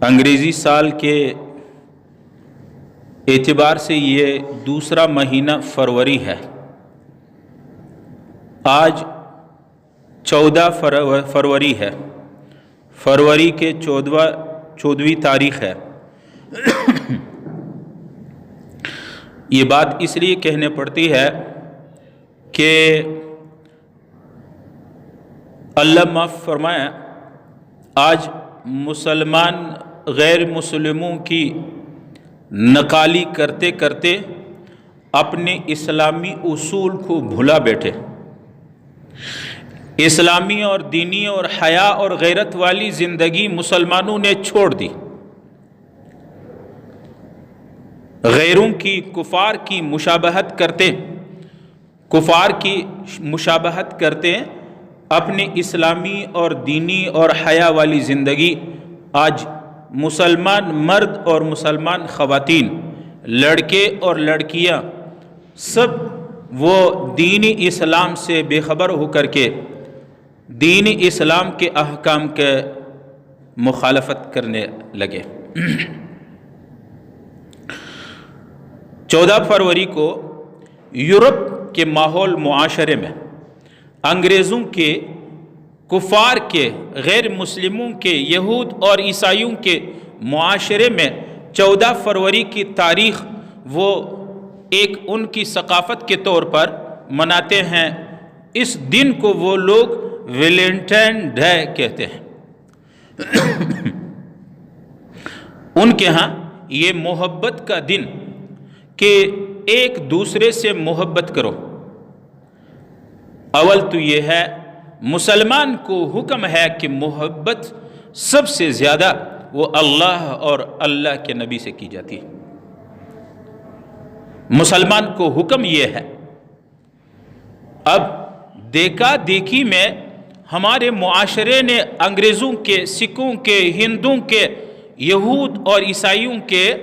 انگریزی سال کے اعتبار سے یہ دوسرا مہینہ فروری ہے۔ آج 14 فروری ہے، فروری کے 14ویں تاریخ ہے۔ یہ بات اس لیے کہنے پڑتی ہے کہ اللہ معاف فرمائے، آج مسلمان غیر مسلموں کی نقالی کرتے کرتے اپنے اسلامی اصول کو بھلا بیٹھے۔ اسلامی اور دینی اور حیا اور غیرت والی زندگی مسلمانوں نے چھوڑ دی۔ غیروں کی کفار کی مشابہت کرتے اپنے اسلامی اور دینی اور حیا والی زندگی آج مسلمان مرد اور مسلمان خواتین، لڑکے اور لڑکیاں سب وہ دین اسلام سے بے خبر ہو کر کے دین اسلام کے احکام کے مخالفت کرنے لگے۔ 14 فروری کو یورپ کے ماحول معاشرے میں انگریزوں کے، کفار کے، غیر مسلموں کے، یہود اور عیسائیوں کے معاشرے میں 14 فروری کی تاریخ وہ ایک ان کی ثقافت کے طور پر مناتے ہیں۔ اس دن کو وہ لوگ ویلنٹائن ڈے کہتے ہیں۔ ان کے ہاں یہ محبت کا دن کہ ایک دوسرے سے محبت کرو۔ اول تو یہ ہے، مسلمان کو حکم ہے کہ محبت سب سے زیادہ وہ اللہ اور اللہ کے نبی سے کی جاتی ہے۔ مسلمان کو حکم یہ ہے۔ اب دیکھا دیکھی میں ہمارے معاشرے نے انگریزوں کے، سکھوں کے، ہندوؤں کے، یہود اور عیسائیوں کے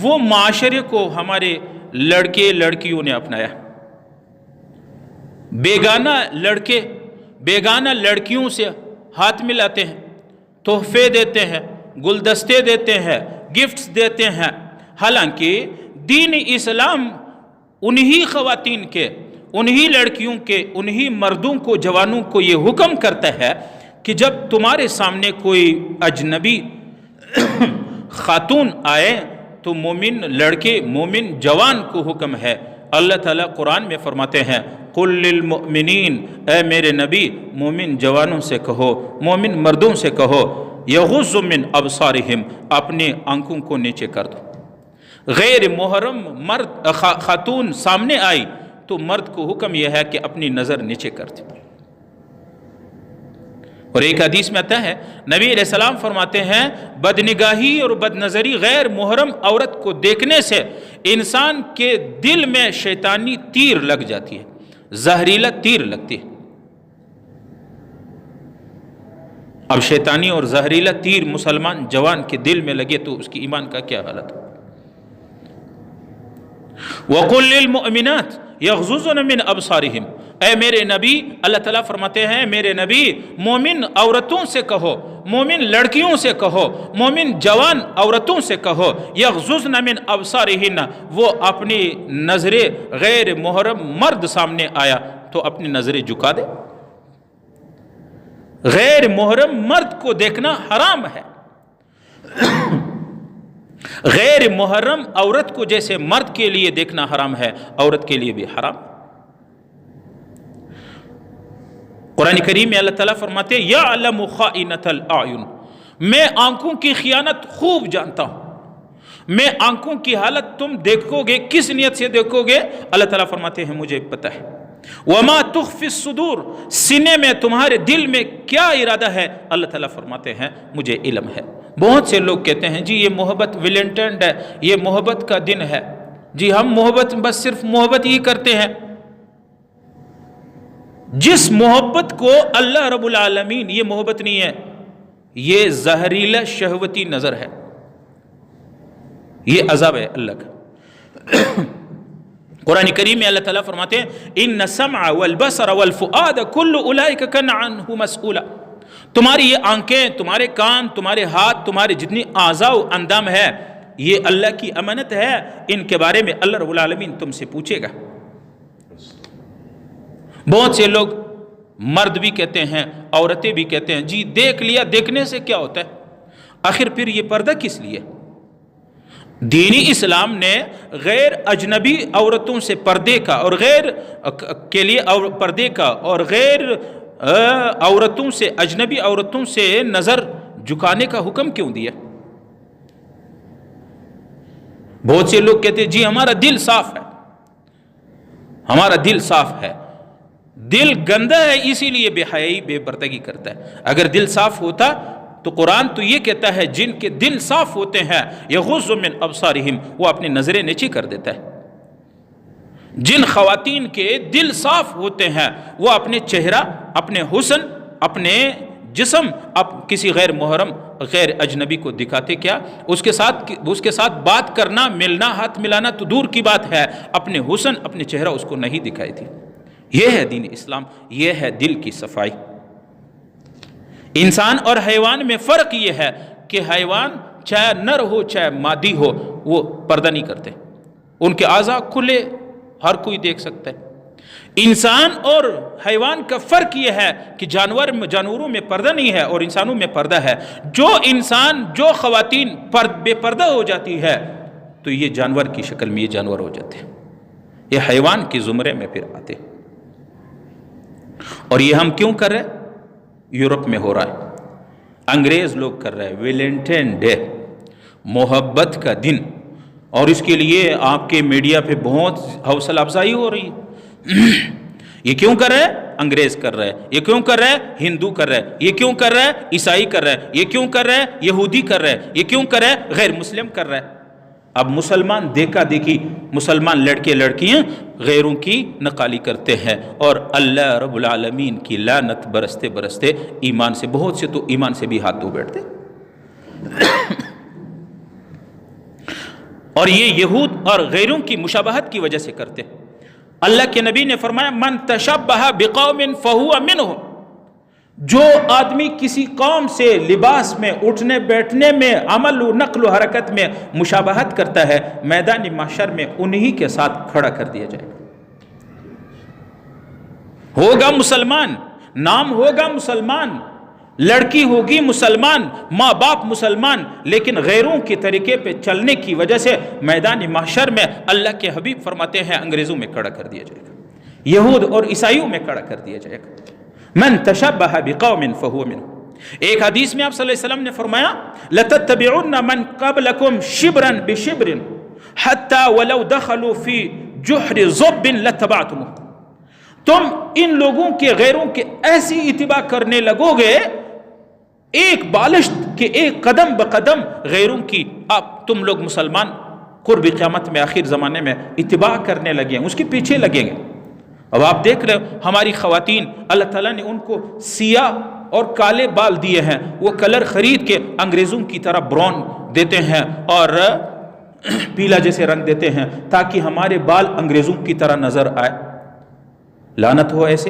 وہ معاشرے کو ہمارے لڑکے لڑکیوں نے اپنایا۔ بیگانہ لڑکے بیگانہ لڑکیوں سے ہاتھ ملاتے ہیں، تحفے دیتے ہیں، گلدستے دیتے ہیں، گفٹس دیتے ہیں، حالانکہ دین اسلام انہی خواتین کے، انہی لڑکیوں کے، انہی مردوں کو، جوانوں کو یہ حکم کرتا ہے کہ جب تمہارے سامنے کوئی اجنبی خاتون آئے تو مومن لڑکے، مومن جوان کو حکم ہے۔ اللہ تعالیٰ قرآن میں فرماتے ہیں، قُلْ لِلْمُؤْمِنِينَ، اے میرے نبی مومن جوانوں سے کہو، مومن مردوں سے کہو، یغض من ابصارہم، اپنے آنکھوں کو نیچے کر دو۔ غیر محرم مرد خاتون سامنے آئی تو مرد کو حکم یہ ہے کہ اپنی نظر نیچے کر دے۔ اور ایک حدیث میں آتا ہے، نبی علیہ السلام فرماتے ہیں، بدنگاہی اور بدنظری غیر محرم عورت کو دیکھنے سے انسان کے دل میں شیطانی تیر لگ جاتی ہے، زہریلا تیر لگتی ہے۔ اب شیطانی اور زہریلا تیر مسلمان جوان کے دل میں لگے تو اس کی ایمان کا کیا حالت ہو؟ وَقُلْ لِلْمُؤْمِنَاتِ يَغْضُضْنَ مِنْ أَبْصَارِهِمْ، اے میرے نبی، اللہ تعالیٰ فرماتے ہیں میرے نبی مومن عورتوں سے کہو، مومن لڑکیوں سے کہو، مومن جوان عورتوں سے کہو، یغضضن من ابصارہن، وہ اپنی نظریں، غیر محرم مرد سامنے آیا تو اپنی نظریں جھکا دے۔ غیر محرم مرد کو دیکھنا حرام ہے۔ غیر محرم عورت کو جیسے مرد کے لیے دیکھنا حرام ہے، عورت کے لیے بھی حرام۔ قرآن کریم میں اللہ تعالیٰ فرماتے ہیں، یعلم خائنۃ الاعین، میں آنکھوں کی خیانت خوب جانتا ہوں۔ میں آنکھوں کی حالت تم دیکھو گے، کس نیت سے دیکھو گے؟ اللہ تعالیٰ فرماتے ہیں مجھے پتہ ہے۔ وما تخفی الصدور، سینے میں تمہارے دل میں کیا ارادہ ہے، اللہ تعالیٰ فرماتے ہیں مجھے علم ہے۔ بہت سے لوگ کہتے ہیں جی یہ محبت ویلنٹائن ڈے، یہ محبت کا دن ہے، جی ہم محبت بس صرف محبت ہی کرتے ہیں۔ جس محبت کو اللہ رب العالمین، یہ محبت نہیں ہے، یہ زہریلا شہوتی نظر ہے، یہ عذاب ہے اللہ کا۔ قرآن کریم میں اللہ تعالیٰ فرماتے ہیں، ان السمع والبصر والفؤاد کل اولئک کان عنہ مسئولا، تمہاری یہ آنکھیں، تمہارے کان، تمہارے ہاتھ، تمہارے جتنی اعضاء و اندام ہے، یہ اللہ کی امانت ہے، ان کے بارے میں اللہ رب العالمین تم سے پوچھے گا۔ بہت سے لوگ، مرد بھی کہتے ہیں، عورتیں بھی کہتے ہیں، جی دیکھ لیا، دیکھنے سے کیا ہوتا ہے؟ آخر پھر یہ پردہ کس لیے؟ دینی اسلام نے غیر اجنبی عورتوں سے پردے کا اور غیر کے لیے پردے کا اور غیر عورتوں سے، اجنبی عورتوں سے نظر جھکانے کا حکم کیوں دیا؟ بہت سے لوگ کہتے ہیں جی ہمارا دل صاف ہے، ہمارا دل صاف ہے۔ دل گندا ہے اسی لیے بے حیائی، بے پردگی کرتا ہے۔ اگر دل صاف ہوتا تو قرآن تو یہ کہتا ہے جن کے دل صاف ہوتے ہیں یغض من ابصارہم، وہ اپنی نظریں نیچی کر دیتا ہے۔ جن خواتین کے دل صاف ہوتے ہیں وہ اپنے چہرہ، اپنے حسن، اپنے جسم کسی غیر محرم، غیر اجنبی کو دکھاتے کیا؟ اس کے ساتھ بات کرنا، ملنا، ہاتھ ملانا تو دور کی بات ہے، اپنے حسن، اپنے چہرہ اس کو نہیں دکھائی تھی۔ یہ ہے دین اسلام، یہ ہے دل کی صفائی۔ انسان اور حیوان میں فرق یہ ہے کہ حیوان چاہے نر ہو چاہے مادی ہو، وہ پردہ نہیں کرتے، ان کے اعضاء کھلے، ہر کوئی دیکھ سکتا ہے۔ انسان اور حیوان کا فرق یہ ہے کہ جانوروں میں پردہ نہیں ہے اور انسانوں میں پردہ ہے۔ جو خواتین بے پردہ ہو جاتی ہے تو یہ جانور کی شکل میں یہ جانور ہو جاتے ہیں، یہ حیوان کے زمرے میں پھر آتے ہیں۔ اور یہ ہم کیوں کر رہے ہیں؟ یورپ میں ہو رہا ہے، انگریز لوگ کر رہے ہیں، ویلنٹائن ڈے، محبت کا دن، اور اس کے لیے آپ کے میڈیا پہ بہت حوصلہ افزائی ہو رہی ہے۔ یہ کیوں کر رہے ہیں؟ انگریز کر رہے ہیں۔ یہ کیوں کر رہے ہیں؟ ہندو کر رہے ہیں۔ یہ کیوں کر رہے ہیں؟ عیسائی کر رہے ہیں۔ یہ کیوں کر رہے ہیں؟ یہودی کر رہے ہیں۔ یہ کیوں کر رہے ہیں؟ غیر مسلم کر رہے ہیں۔ اب مسلمان دیکھا دیکھی، مسلمان لڑکے لڑکیاں غیروں کی نقالی کرتے ہیں، اور اللہ رب العالمین کی لعنت برستے برستے ایمان سے، بہت سے تو ایمان سے بھی ہاتھ دھو بیٹھتے۔ اور یہ یہود اور غیروں کی مشابہت کی وجہ سے کرتے۔ اللہ کے نبی نے فرمایا من تشبہ بقوم فہو منہم، جو آدمی کسی قوم سے لباس میں، اٹھنے بیٹھنے میں، عمل و نقل و حرکت میں مشابہت کرتا ہے، میدان محشر میں انہی کے ساتھ کھڑا کر دیا جائے گا۔ ہوگا مسلمان، نام ہوگا مسلمان، لڑکی ہوگی مسلمان، ماں باپ مسلمان، لیکن غیروں کے طریقے پہ چلنے کی وجہ سے میدان محشر میں اللہ کے حبیب فرماتے ہیں انگریزوں میں کھڑا کر دیا جائے گا، یہود اور عیسائیوں میں کھڑا کر دیا جائے گا۔ من تشبہ بقوم فہو منہم۔ ایک حدیث میں آپ صلی اللہ علیہ وسلم نے فرمایا لَتَتَّبِعُنَّ مَنْ قَبْلَكُمْ شِبْرًا بِشِبْرٍ حَتَّى وَلَوْ دَخَلُوا فِي جُحْرِ ضَبٍّ لَتَّبَعْتُمُوهُ، تم ان لوگوں کے، غیروں کے ایسی اتباع کرنے لگو گے، ایک بالشت کے ایک قدم بقدم غیروں کی تم لوگ مسلمان قرب قیامت میں، آخر زمانے میں اتباع کرنے لگے ہیں، اس کے پیچھے لگیں گے۔ اب آپ دیکھ رہے ہو ہماری خواتین، اللہ تعالیٰ نے ان کو سیاہ اور کالے بال دیے ہیں، وہ کلر خرید کے انگریزوں کی طرح براؤن دیتے ہیں اور پیلا جیسے رنگ دیتے ہیں تاکہ ہمارے بال انگریزوں کی طرح نظر آئے۔ لعنت ہو ایسے۔